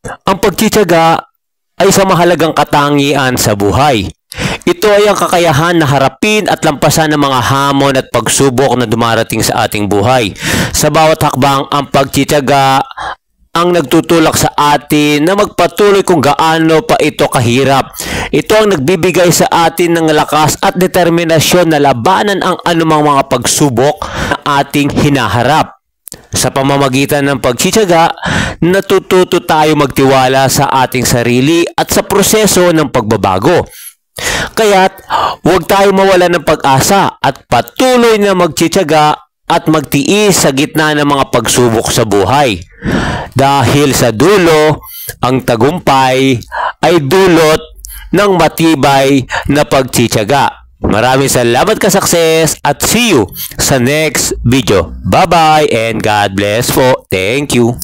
Ang pagtitiyaga ay isang mahalagang katangian sa buhay. Ito ay ang kakayahan na harapin at lampasan ng mga hamon at pagsubok na dumarating sa ating buhay. Sa bawat hakbang, ang pagtitiyaga ang nagtutulak sa atin na magpatuloy kung gaano pa ito kahirap. Ito ang nagbibigay sa atin ng lakas at determinasyon na labanan ang anumang mga pagsubok na ating hinaharap. Sa pamamagitan ng pagtitiyaga, natututo tayo magtiwala sa ating sarili at sa proseso ng pagbabago. Kaya't huwag tayo mawala ng pag-asa at patuloy na magtitiyaga at magtiis sa gitna ng mga pagsubok sa buhay. Dahil sa dulo, ang tagumpay ay dulot ng matibay na pagtitiyaga. Maraming salamat ka-success at see you sa next video. Bye-bye and God bless po. Thank you.